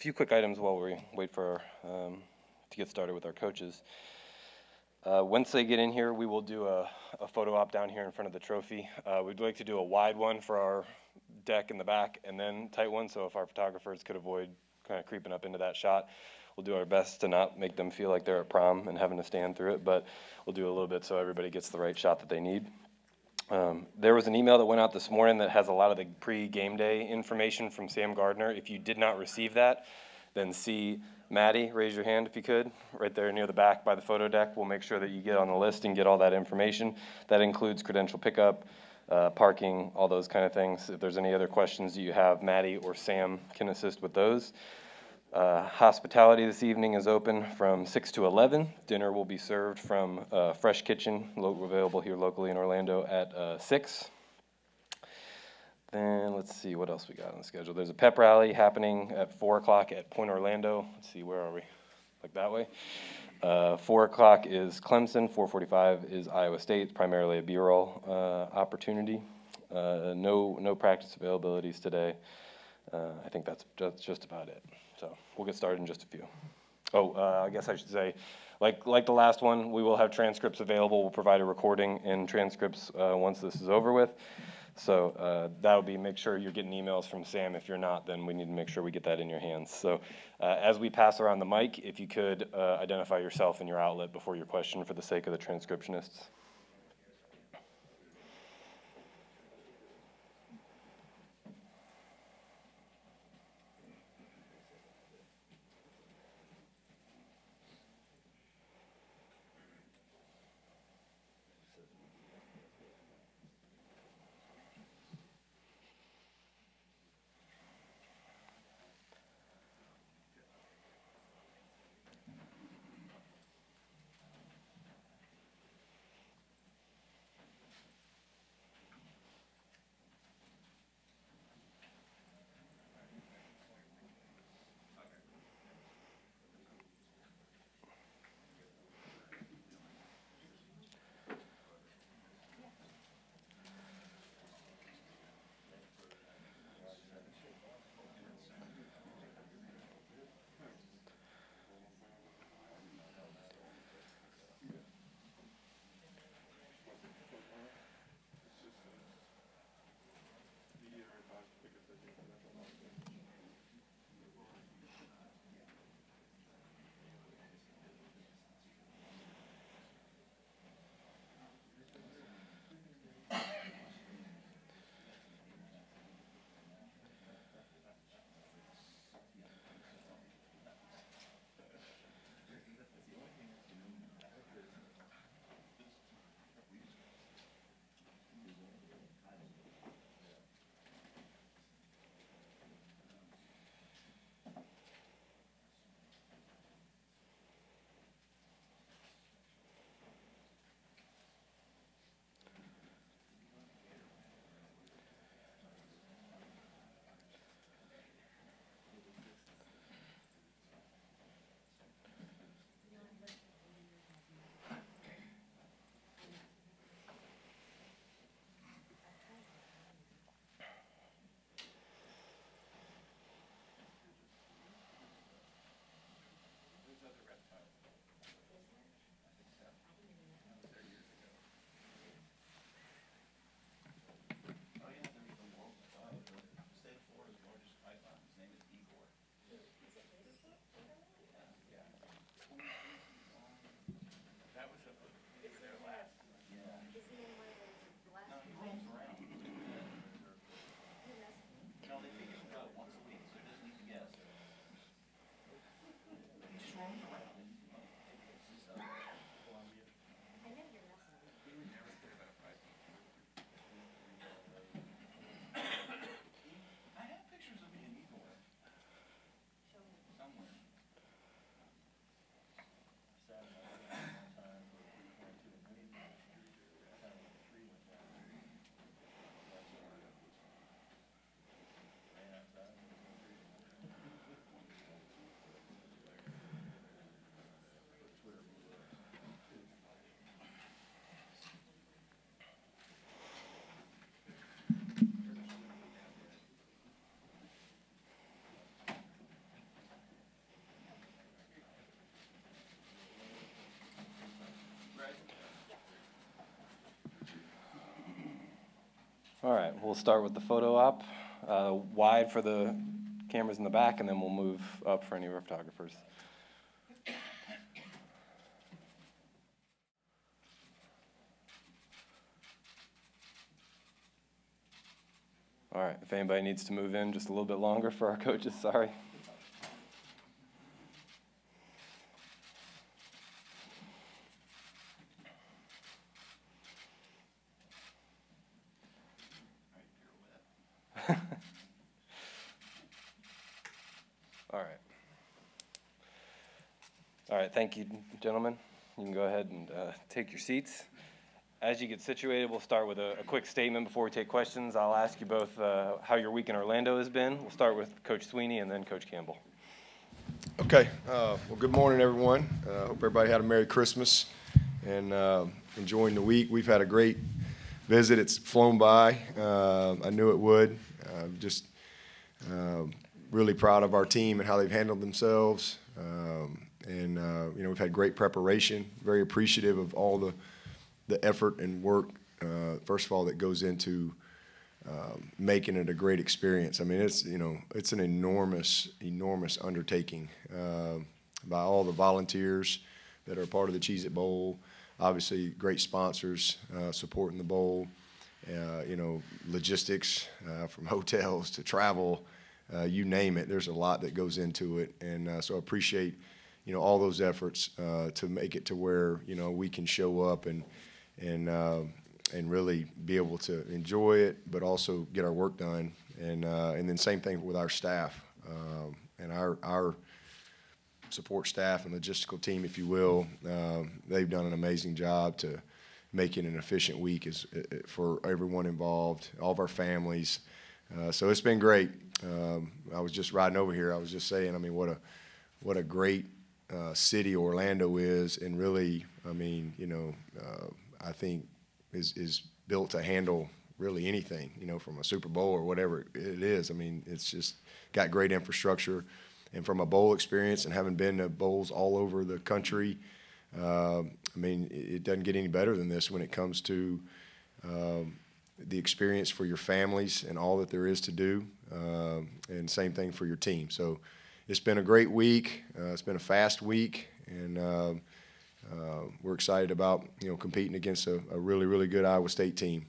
few quick items while we wait for to get started with our coaches. Once they get in here, we will do a photo op down here in front of the trophy. We'd like to do a wide one for our deck in the back and then tight one, so if our photographers could avoid kind of creeping up into that shot. We'll do our best to not make them feel like they're at prom and having to stand through it, but we'll do a little bit so everybody gets the right shot that they need. There was an email that went out this morning that has a lot of the pre-game day information from Sam Gardner. If you did not receive that, then see Maddie, raise your hand if you could, right there near the back by the photo deck. We'll make sure that you get on the list and get all that information. That includes credential pickup, parking, all those kind of things. If there's any other questions that you have, Maddie or Sam can assist with those. Hospitality this evening is open from 6 to 11. Dinner will be served from Fresh Kitchen, available here locally in Orlando at 6. Then let's see what else we got on the schedule. There's a pep rally happening at 4 o'clock at Point Orlando. Let's see, where are we? Like that way. 4 o'clock is Clemson. 4:45 is Iowa State. It's primarily a B-roll opportunity. No practice availabilities today. I think that's just about it. So we'll get started in just a few. I guess I should say, like the last one, we will have transcripts available. We'll provide a recording and transcripts once this is over with. So that'll be, make sure you're getting emails from Sam. If you're not, then we need to make sure we get that in your hands. So as we pass around the mic, if you could identify yourself and your outlet before your question for the sake of the transcriptionists. All right, we'll start with the photo op, wide for the cameras in the back, and then we'll move up for any of our photographers. All right, if anybody needs to move in just a little bit longer for our coaches, sorry. All right, thank you, gentlemen. You can go ahead and take your seats. As you get situated, we'll start with a quick statement before we take questions. I'll ask you both how your week in Orlando has been. We'll start with Coach Swinney and then Coach Campbell. Okay. Well, good morning, everyone. Hope everybody had a Merry Christmas and enjoying the week. We've had a great visit. It's flown by. I knew it would. Just really proud of our team and how they've handled themselves. We've had great preparation. Very appreciative of all the effort and work, first of all, that goes into making it a great experience. I mean, it's an enormous undertaking by all the volunteers that are part of the Cheez-It Bowl. Obviously, great sponsors supporting the bowl. Logistics from hotels to travel, you name it. There's a lot that goes into it, and so I appreciate all those efforts to make it to where we can show up and really be able to enjoy it, but also get our work done. And then same thing with our staff and our support staff and logistical team, if you will. They've done an amazing job to make it an efficient week for everyone involved, all of our families. So it's been great. I was just riding over here. I was just saying, I mean, what a great city Orlando is, and really, I mean, I think is built to handle really anything, from a Super Bowl or whatever it is. I mean, it's just got great infrastructure, and from a bowl experience and having been to bowls all over the country, I mean, it doesn't get any better than this when it comes to the experience for your families and all that there is to do, and same thing for your team. So it's been a great week. It's been a fast week, and we're excited about competing against a really, really good Iowa State team.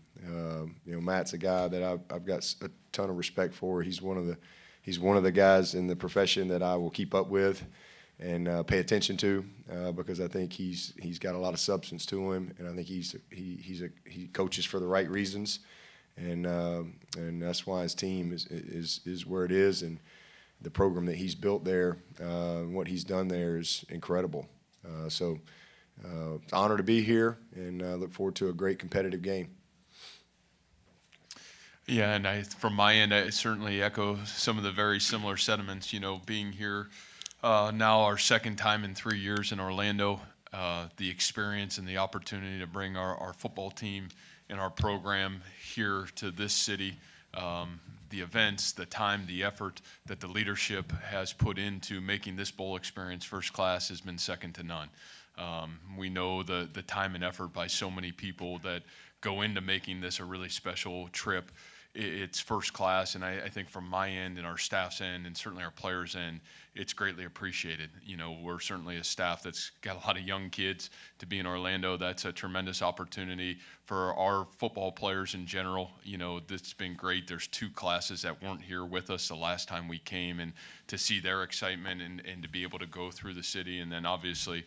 Matt's a guy that I've got a ton of respect for. He's one of the guys in the profession that I will keep up with and pay attention to, because I think he's got a lot of substance to him, and I think he coaches for the right reasons, and that's why his team is where it is, and the program that he's built there, what he's done there is incredible. So it's an honor to be here, and look forward to a great competitive game. Yeah, and from my end, I certainly echo some of the very similar sentiments. Being here now our second time in 3 years in Orlando, the experience and the opportunity to bring our football team and our program here to this city, the events, the time, the effort that the leadership has put into making this bowl experience first class has been second to none. We know the time and effort by so many people that go into making this a really special trip. It's first class, and I think from my end and our staff's end and certainly our players' end, it's greatly appreciated. We're certainly a staff that's got a lot of young kids. To be in Orlando, that's a tremendous opportunity for our football players in general. It's been great. There's 2 classes that weren't here with us the last time we came, and to see their excitement and to be able to go through the city, and then obviously,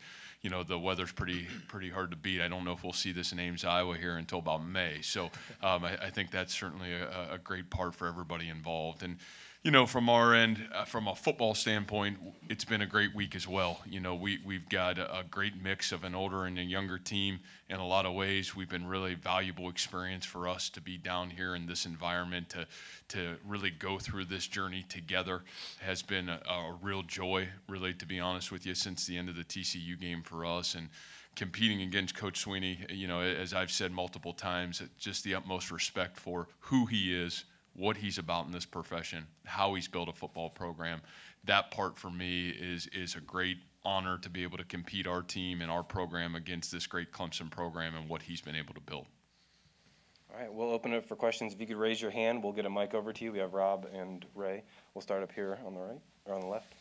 the weather's pretty hard to beat. I don't know if we'll see this in Ames, Iowa here until about May. So I think that's certainly a great part for everybody involved. And, from our end, from a football standpoint, it's been a great week as well. We've got a great mix of an older and a younger team in a lot of ways. We've been really valuable experience for us to be down here in this environment, to really go through this journey together has been a real joy, really, to be honest with you, since the end of the TCU game for us. And competing against Coach Swinney, as I've said multiple times, just the utmost respect for who he is, what he's about in this profession, how he's built a football program. That part for me is a great honor to be able to compete our team and our program against this great Clemson program and what he's been able to build. All All right, we'll open it up for questions. If you could raise your hand, we'll get a mic over to you. We have Rob and Ray. We'll start up here on the right, or on the left.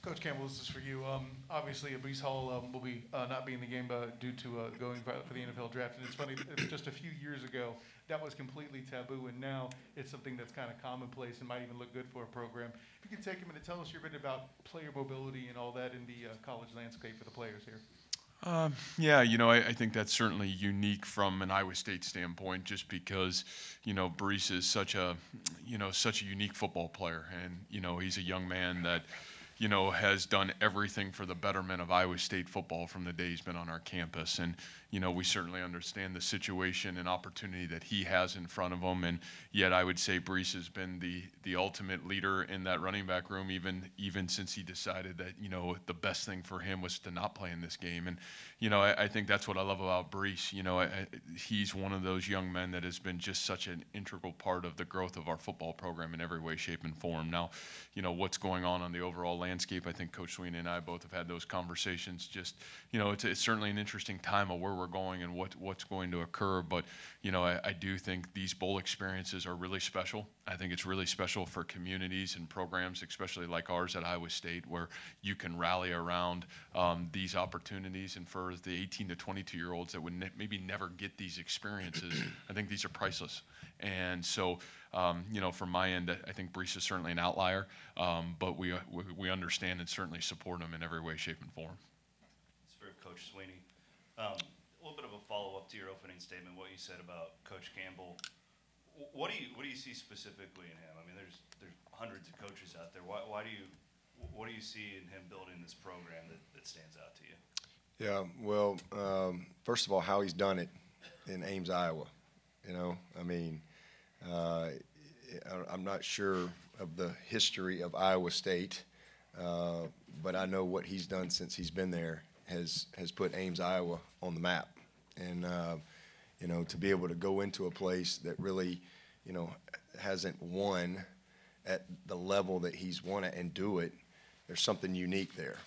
Coach Campbell, this is for you. Obviously, Breece Hall will be not be in the game due to going for the NFL draft. And it's funny, just a few years ago, that was completely taboo, and now it's something that's kind of commonplace and might even look good for a program. If you could take a minute, tell us your bit about player mobility and all that in the college landscape for the players here. Yeah, you know, I think that's certainly unique from an Iowa State standpoint, just because, you know, Breece is such a unique football player, and you know, he's a young man that, you know, has done everything for the betterment of Iowa State football from the day he's been on our campus. And, you know, we certainly understand the situation and opportunity that he has in front of him. And yet I would say Breece has been the ultimate leader in that running back room, even since he decided that, you know, the best thing for him was to not play in this game. And, you know, I think that's what I love about Breece. You know, he's one of those young men that has been just such an integral part of the growth of our football program in every way, shape, and form. Now, you know, what's going on the overall landscape, I think Coach Swinney and I both have had those conversations. Just, you know, it's certainly an interesting time of where we're going and what's going to occur. But, you know, I do think these bowl experiences are really special. I think it's really special for communities and programs, especially like ours at Iowa State, where you can rally around these opportunities. And for the 18 to 22-year-olds that would maybe never get these experiences, I think these are priceless. And so, you know, from my end, I think Breece is certainly an outlier, but we understand and certainly support him in every way, shape, and form. It's for Coach Swinney. A little bit of a follow-up to your opening statement, what you said about Coach Campbell. What do you see specifically in him? I mean, there's hundreds of coaches out there. What do you see in him building this program that stands out to you? Yeah, well, first of all, how he's done it in Ames, Iowa. You know, I mean, I'm not sure of the history of Iowa State, but I know what he's done since he's been there has put Ames, Iowa on the map. And, you know, to be able to go into a place that really, you know, hasn't won at the level that he's won at and do it, there's something unique there.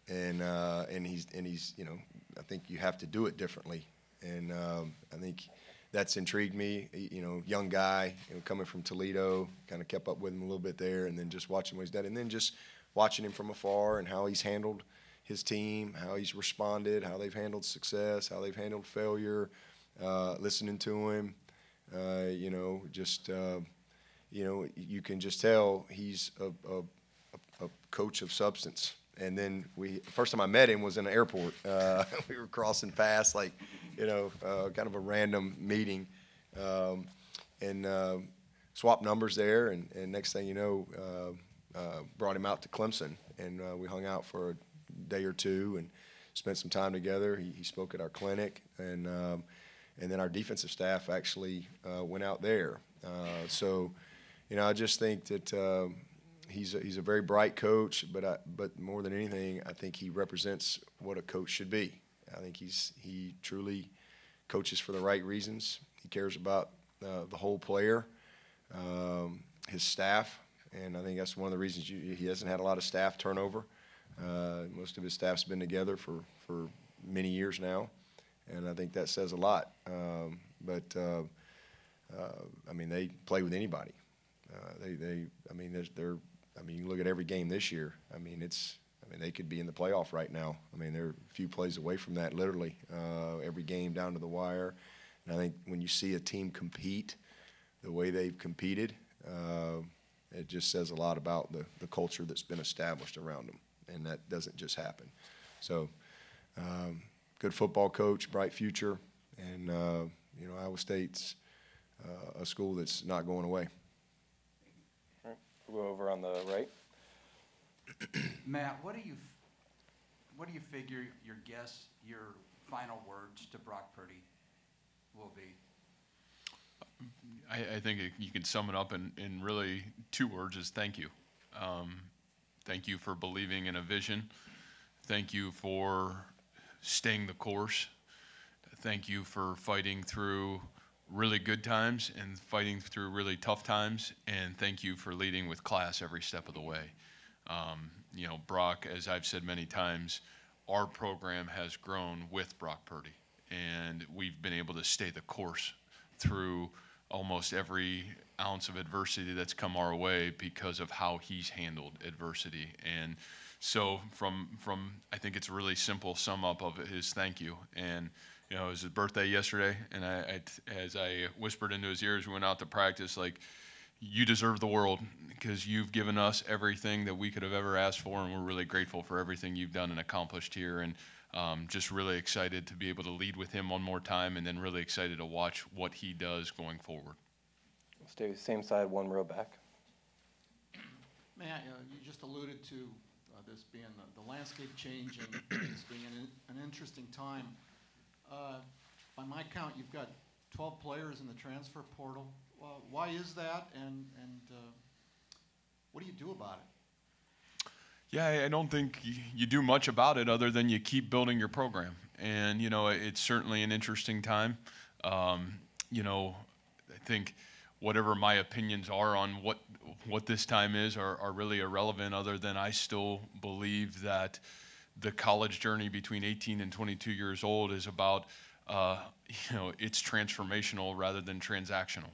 And he's, you know, I think you have to do it differently. And I think that's intrigued me. You know, young guy, you know, coming from Toledo, kind of kept up with him a little bit there, and then just watching what he's done, and then just watching him from afar and how he's handled his team, how he's responded, how they've handled success, how they've handled failure, listening to him, you know, just, you know, you can just tell he's a coach of substance. And then first time I met him was in an airport. We were crossing paths, like, you know, kind of a random meeting, and swapped numbers there. And next thing you know, brought him out to Clemson, and we hung out for a day or two and spent some time together. He spoke at our clinic, and then our defensive staff actually went out there. So, you know, I just think that he's a very bright coach, but more than anything, I think he represents what a coach should be. I think he truly coaches for the right reasons. He cares about the whole player, his staff, and I think that's one of the reasons he hasn't had a lot of staff turnover. Most of his staff's been together for many years now, and I think that says a lot. I mean, they play with anybody. I mean, you look at every game this year. I mean, they could be in the playoff right now. I mean, they're a few plays away from that, literally. Every game down to the wire. And I think when you see a team compete the way they've competed, it just says a lot about the culture that's been established around them. And that doesn't just happen. So, good football coach, bright future, and you know, Iowa State's a school that's not going away. All right, we'll go over on the right. Matt, what do you figure your final words to Brock Purdy will be? I think you can sum it up in really two words: is thank you. Thank you for believing in a vision. Thank you for staying the course. Thank you for fighting through really good times and fighting through really tough times. And thank you for leading with class every step of the way. You know, Brock, as I've said many times, our program has grown with Brock Purdy, and we've been able to stay the course through almost every ounce of adversity that's come our way because of how he's handled adversity. And so from I think it's a really simple sum up of his thank you. And you know, it was his birthday yesterday, and as I whispered into his ears, we went out to practice, like, you deserve the world because you've given us everything that we could have ever asked for, and we're really grateful for everything you've done and accomplished here. And just really excited to be able to lead with him one more time, and then really excited to watch what he does going forward. Stay same side, one row back. Matt, you just alluded to this being the landscape changing, this being an interesting time. By my count, you've got 12 players in the transfer portal. Why is that, and what do you do about it? Yeah, I don't think you do much about it other than you keep building your program. And, you know, it's certainly an interesting time. You know, I think whatever my opinions are on what this time is are really irrelevant, other than I still believe that the college journey between 18 and 22 years old is about, you know, it's transformational rather than transactional.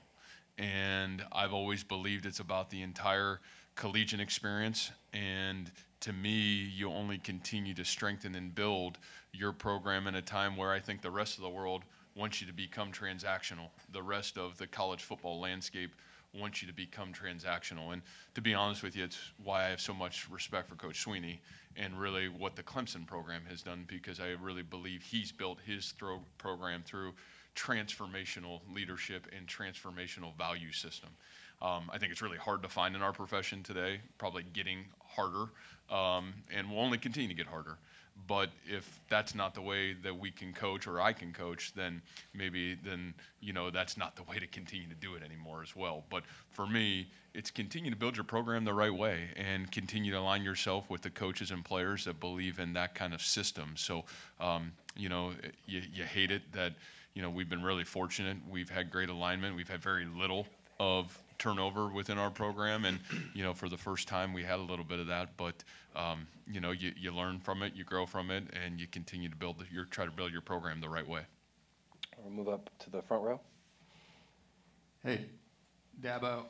And I've always believed it's about the entire collegiate experience. And to me, you only continue to strengthen and build your program in a time where I think the rest of the world wants you to become transactional. The rest of the college football landscape wants you to become transactional. And to be honest with you, it's why I have so much respect for Coach Swinney and really what the Clemson program has done, because I really believe he's built his program through transformational leadership and transformational value system. I think it's really hard to find in our profession today, probably getting harder, and will only continue to get harder. But if that's not the way that we can coach, or I can coach, then you know, that's not the way to continue to do it anymore as well. But for me, it's continue to build your program the right way and continue to align yourself with the coaches and players that believe in that kind of system. So, you know, you hate it that, you know, we've been really fortunate. We've had great alignment. We've had very little of turnover within our program, and you know, for the first time we had a little bit of that, but you know, you learn from it, you grow from it, and you continue to try to build your program the right way. We'll move up to the front row. Hey, Dabo,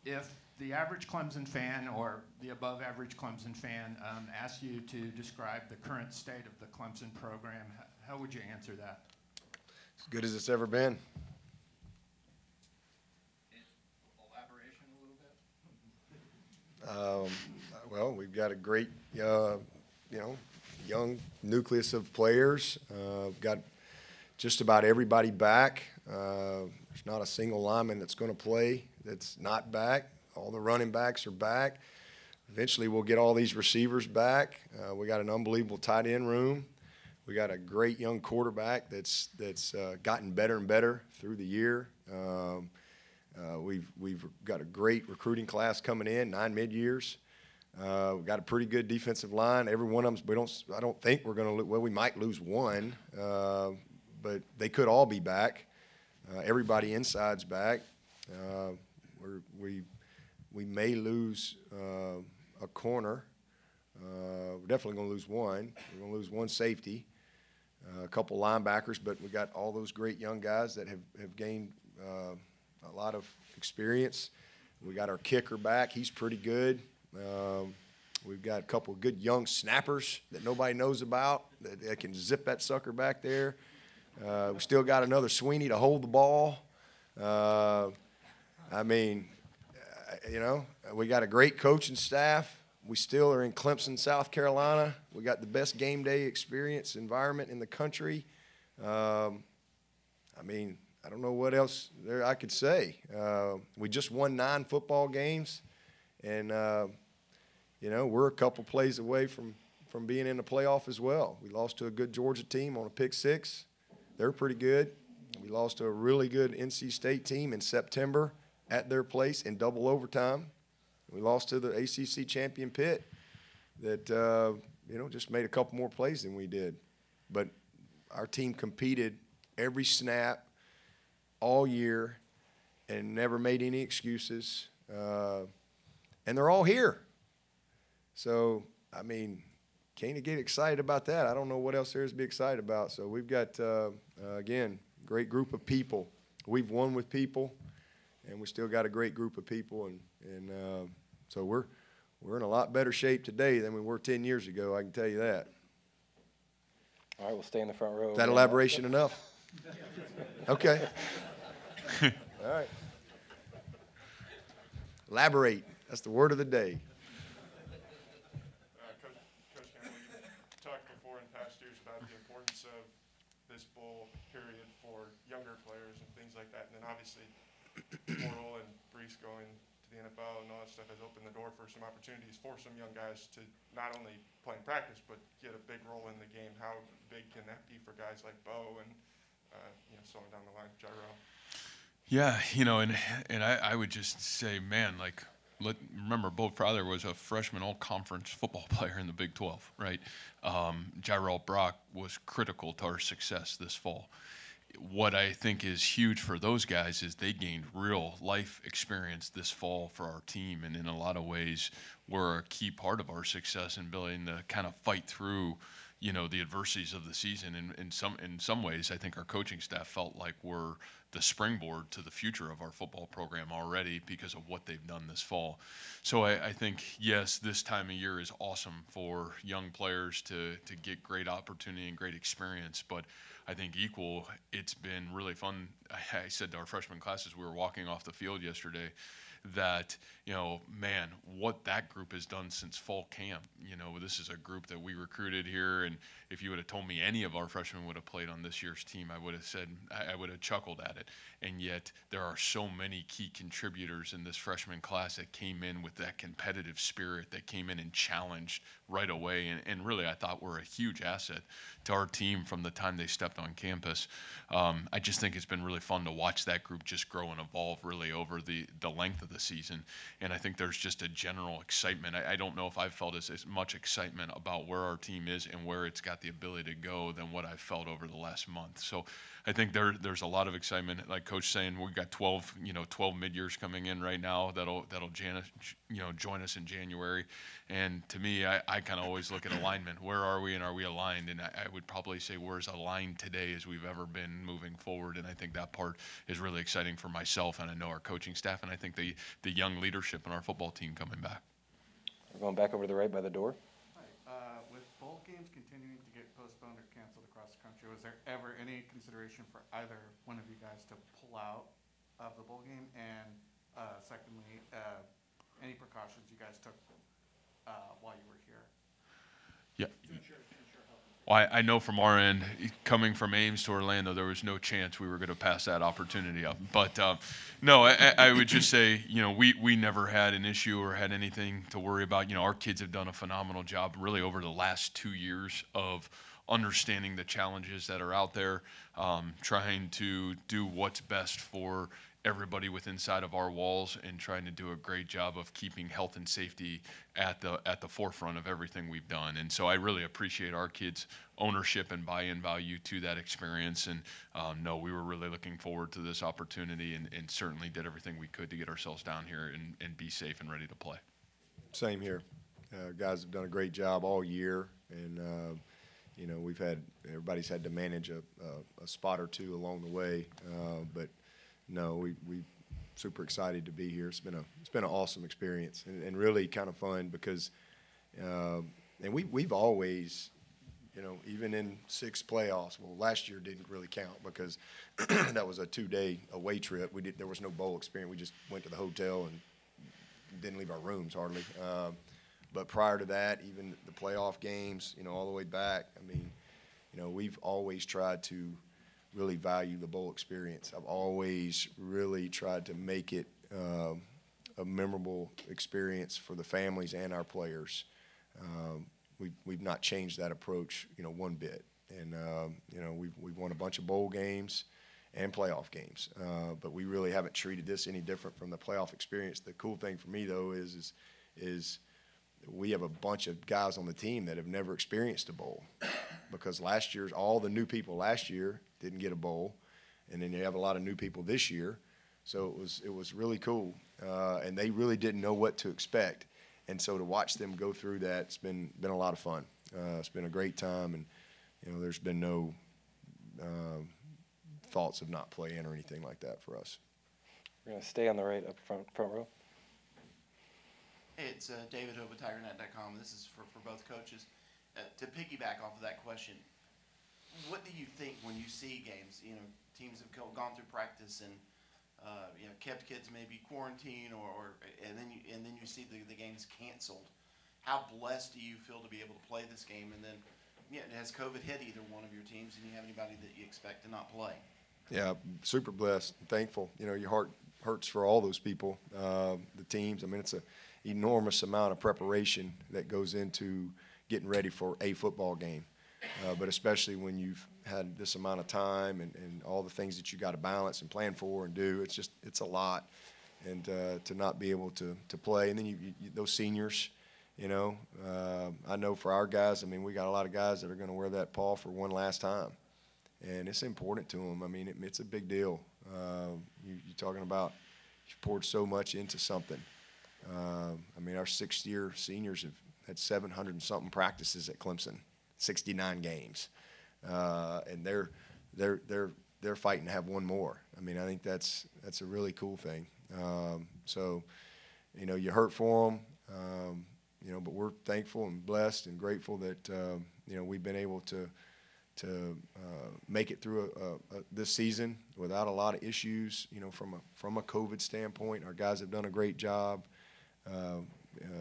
if the average Clemson fan or the above average Clemson fan asks you to describe the current state of the Clemson program, how would you answer that? As good as it's ever been. Well, we've got a great, you know, young nucleus of players. Got just about everybody back. There's not a single lineman that's going to play that's not back. All the running backs are back. Eventually, we'll get all these receivers back. We got an unbelievable tight end room. We got a great young quarterback that's gotten better and better through the year. We've got a great recruiting class coming in, 9 mid-years. We've got a pretty good defensive line. Every one of them, I don't think we're going to, well, we might lose one, but they could all be back. Everybody inside's back. We may lose a corner. We're definitely going to lose one. We're going to lose one safety, a couple linebackers, but we got all those great young guys that have gained a lot of experience. We got our kicker back. He's pretty good. We've got a couple of good young snappers that nobody knows about that can zip that sucker back there. We still got another Swinney to hold the ball. I mean, you know, we got a great coaching staff. We still are in Clemson, South Carolina. We got the best game day experience environment in the country. I mean, I don't know what else there I could say. We just won 9 football games, and you know, we're a couple plays away from being in the playoff as well. We lost to a good Georgia team on a pick 6. They're pretty good. We lost to a really good NC State team in September at their place in double overtime. We lost to the ACC champion Pitt that you know, just made a couple more plays than we did. But our team competed every snap all year and never made any excuses. And they're all here. So, I mean, can't you get excited about that? I don't know what else there is to be excited about. So we've got, again, great group of people. we've won with people, and we still got a great group of people, and so we're in a lot better shape today than we were 10 years ago. I can tell you that. All right, we'll stay in the front row. Is that elaboration enough? Okay. All right. Elaborate. That's the word of the day. Coach Campbell, you talked before in past years about the importance of this bowl period for younger players and things like that. And then obviously Portal and Brees going to the NFL and all that stuff has opened the door for some opportunities for some young guys to not only play in practice but get a big role in the game. How big can that be for guys like Bo and so on down the line, Gyro? Yeah, and I would just say, man, like, remember, Bo Crowther was a freshman all-conference football player in the Big 12, right? Jairell Brock was critical to our success this fall. What I think is huge for those guys is they gained real life experience this fall for our team, and in a lot of ways were a key part of our success in ability to kind of fight through the adversities of the season. And in some ways, I think our coaching staff felt like we're the springboard to the future of our football program already because of what they've done this fall. So I think, yes, this time of year is awesome for young players to get great opportunity and great experience, but I think it's been really fun. I said to our freshman classes, we were walking off the field yesterday, that, man, what that group has done since fall camp. This is a group that we recruited here, and if you would have told me any of our freshmen would have played on this year's team, I would have said, I would have chuckled at it. And yet there are so many key contributors in this freshman class that came in with that competitive spirit, that came in and challenged right away, and really I thought were a huge asset to our team from the time they stepped on campus. I just think it's been really fun to watch that group just grow and evolve really over the length of the season, and I think there's just a general excitement. I don't know if I've felt as much excitement about where our team is and where it's got the ability to go than what I've felt over the last month. So I think there's a lot of excitement. Like Coach saying, we've got 12 mid-years coming in right now that'll join us in January. And to me, I kind of always look at alignment. Where are we, and are we aligned? And I would probably say we're as aligned today as we've ever been moving forward. And I think that part is really exciting for myself, and I know our coaching staff, and I think the young leadership in our football team coming back. We're going back over to the right by the door. With bowl games continuing to get postponed or canceled across the country, was there ever any consideration for either one of you guys to pull out of the bowl game? And secondly, any precautions you guys took while you were here? Yeah. Well, I know from our end, coming from Ames to Orlando, there was no chance we were going to pass that opportunity up. But no, I would just say, we never had an issue or had anything to worry about. Our kids have done a phenomenal job really over the last 2 years of understanding the challenges that are out there, trying to do what's best for everybody within inside of our walls, and trying to do a great job of keeping health and safety at the forefront of everything we've done. And so I really appreciate our kids' ownership and buy-in value to that experience. And no, we were really looking forward to this opportunity, and certainly did everything we could to get ourselves down here and be safe and ready to play. Same here. Guys have done a great job all year, and everybody's had to manage a spot or two along the way, but no, we super excited to be here. It's been an awesome experience, and really kind of fun because, and we've always, even in 6 playoffs. Well, last year didn't really count because that was a 2-day away trip. There was no bowl experience. We just went to the hotel and didn't leave our rooms hardly. But prior to that, even the playoff games, all the way back. I mean, we've always tried to really value the bowl experience. I've always really tried to make it a memorable experience for the families and our players. We've not changed that approach, one bit. And we've won a bunch of bowl games and playoff games, but we really haven't treated this any different from the playoff experience. The cool thing for me though is we have a bunch of guys on the team that have never experienced a bowl, because all the new people last year didn't get a bowl, and then you have a lot of new people this year, so it was really cool, and they really didn't know what to expect, and so to watch them go through that, it's been a lot of fun. It's been a great time, and there's been no thoughts of not playing or anything like that for us. We're gonna stay on the right up front row. Hey, it's David Hope with TigerNet.com. This is for both coaches. To piggyback off of that question, what do you think when you see games? You know, teams have gone through practice and you know, kept kids maybe quarantined, and then you see the games canceled. How blessed do you feel to be able to play this game? And then, yeah, has COVID hit either one of your teams, and you have anybody that you expect to not play? Yeah, super blessed, thankful. You know, your heart hurts for all those people, the teams. I mean, it's an enormous amount of preparation that goes into getting ready for a football game. But especially when you've had this amount of time and all the things that you got to balance and plan for and do, it's a lot. And to not be able to play, and then you those seniors, you know, I know for our guys, I mean, we got a lot of guys that are going to wear that paw for one last time, and it's important to them. I mean, it's a big deal. You're talking about you poured so much into something. I mean, our sixth-year seniors have had 700 and something practices at Clemson. 69 games, and they're fighting to have one more. I mean, I think that's a really cool thing. So, you know, you hurt for them, you know, but we're thankful and blessed and grateful that you know, we've been able to make it through this season without a lot of issues. You know, from a COVID standpoint, our guys have done a great job.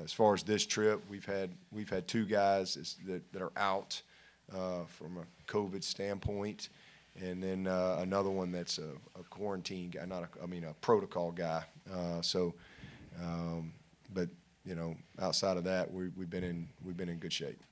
As far as this trip, we've had two guys that are out from a COVID standpoint, and then another one that's a quarantine guy, a protocol guy. But you know, outside of that, we've been in good shape.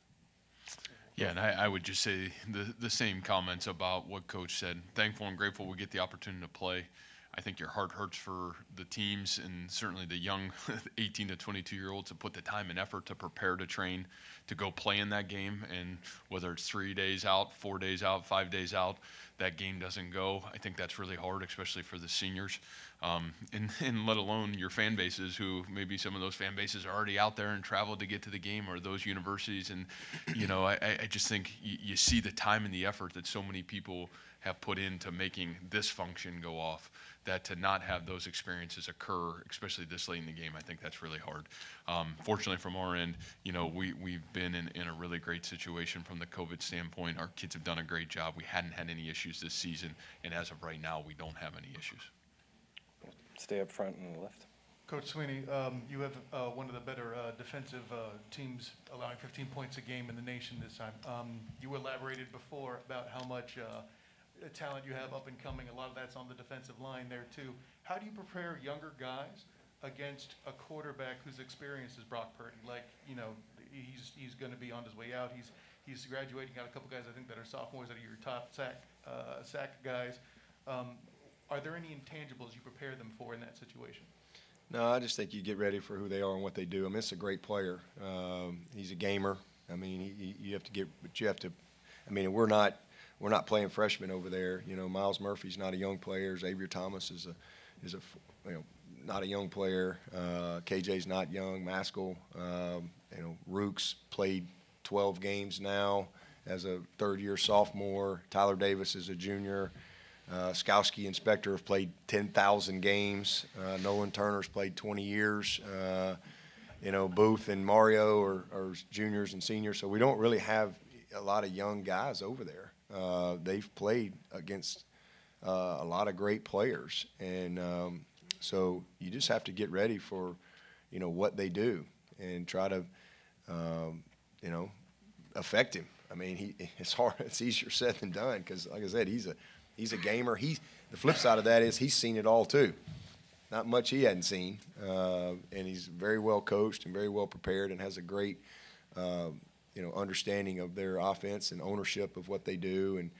Yeah, and I would just say the same comments about what Coach said. Thankful and grateful we get the opportunity to play. I think your heart hurts for the teams and certainly the young 18 to 22-year-olds to put the time and effort to prepare to train, to go play in that game. And whether it's 3 days out, 4 days out, 5 days out, that game doesn't go. I think that's really hard, especially for the seniors. And let alone your fan bases, who maybe some of those fan bases are already out there and traveled to get to the game, or those universities. And, you know, I just think you see the time and the effort that so many people have put into making this function go off, that to not have those experiences occur, especially this late in the game, I think that's really hard. Fortunately, from our end, you know, we've been in a really great situation from the COVID standpoint. Our kids have done a great job. We hadn't had any issues this season, and as of right now, we don't have any issues. Stay up front on the left. Coach Swinney, you have one of the better defensive teams, allowing 15 points a game in the nation this time. You elaborated before about how much talent you have up and coming. A lot of that's on the defensive line there too. How do you prepare younger guys against a quarterback whose experience is Brock Purdy? Like, you know, he's going to be on his way out. He's graduating. Got a couple guys I think that are sophomores that are your top sack guys. Are there any intangibles you prepare them for in that situation? No, I just think you get ready for who they are and what they do. I mean, it's a great player. He's a gamer. I mean, you have to get, but you have to. I mean, we're not playing freshmen over there. You know, Miles Murphy's not a young player. Xavier Thomas is not a young player. KJ's not young. Maskell, you know, Rooks played 12 games now as a third-year sophomore. Tyler Davis is a junior. Skowski and Spector have played 10,000 games. Nolan Turner's played 20 years. You know, Booth and Mario are juniors and seniors, so we don't really have a lot of young guys over there. They've played against a lot of great players, and so you just have to get ready for, you know, what they do and try to, you know, affect him. I mean, it's hard. It's easier said than done because, like I said, he's a gamer. The flip side of that is he's seen it all too. Not much he hadn't seen, and he's very well coached and very well prepared and has a great, you know, understanding of their offense and ownership of what they do, and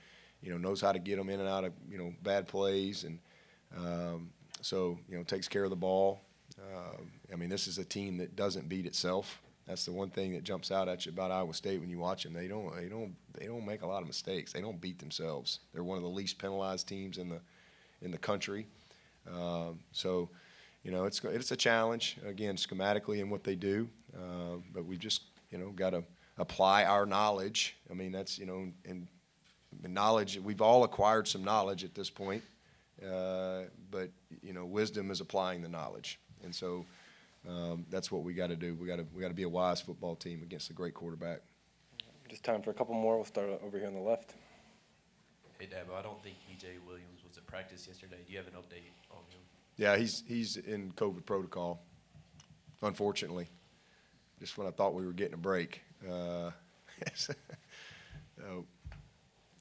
you know, knows how to get them in and out of, you know, bad plays, and so, you know, takes care of the ball. I mean, this is a team that doesn't beat itself. That's the one thing that jumps out at you about Iowa State when you watch them. They don't make a lot of mistakes. They don't beat themselves. They're one of the least penalized teams in the country. So, you know, it's a challenge again schematically in what they do, but we just, you know, got to apply our knowledge. I mean, that's, you know, and the knowledge, we've all acquired some knowledge at this point, but, you know, wisdom is applying the knowledge. And so that's what we got to do. We got to be a wise football team against a great quarterback. Just time for a couple more. We'll start over here on the left. Hey, Dabo, I don't think E.J. Williams was at practice yesterday. Do you have an update on him? Yeah, he's in COVID protocol, unfortunately. Just when I thought we were getting a break. All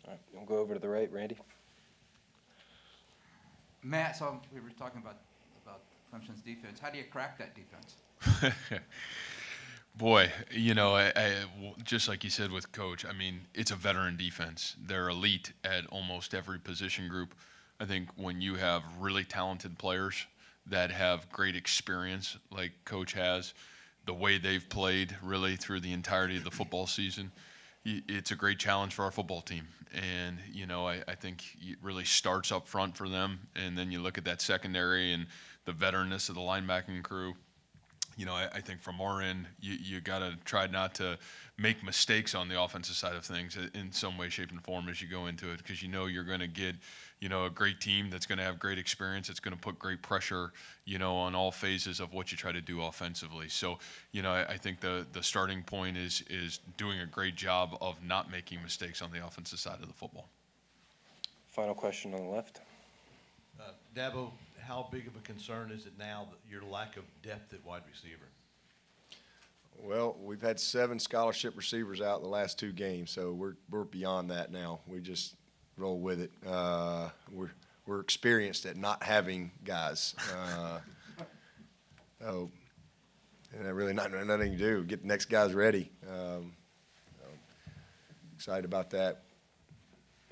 right, we'll go over to the right, Randy. Matt, so we were talking about Clemson's defense. How do you crack that defense? Boy, you know, just like you said with Coach, I mean, it's a veteran defense. They're elite at almost every position group. I think when you have really talented players that have great experience like Coach has, the way they've played really through the entirety of the football season, it's a great challenge for our football team. And, you know, I think it really starts up front for them. And then you look at that secondary and the veteranness of the linebacking crew. You know, I think from our end, you got to try not to make mistakes on the offensive side of things in some way, shape, and form as you go into it, because you know you're going to get, you know, a great team that's going to have great experience. It's going to put great pressure, you know, on all phases of what you try to do offensively. So, you know, I think the starting point is doing a great job of not making mistakes on the offensive side of the football. Final question on the left. Dabo, how big of a concern is it now that your lack of depth at wide receiver? Well, we've had 7 scholarship receivers out the last 2 games, so we're beyond that now. We just roll with it. We're experienced at not having guys. And really nothing to do. Get the next guys ready. Excited about that.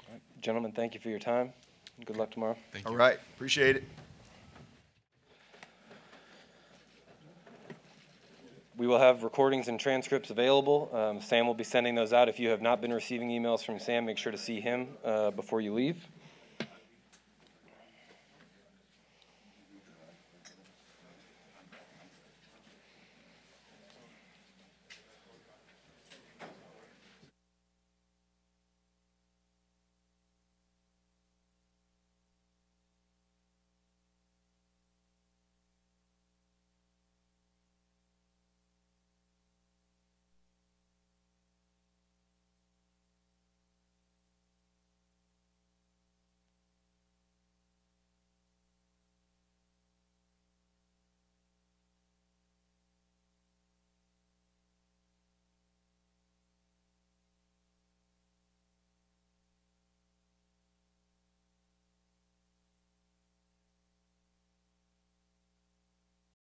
All right. Gentlemen, thank you for your time. Good luck tomorrow. Thank you. All right, appreciate it. We will have recordings and transcripts available. Sam will be sending those out. If you have not been receiving emails from Sam, make sure to see him before you leave.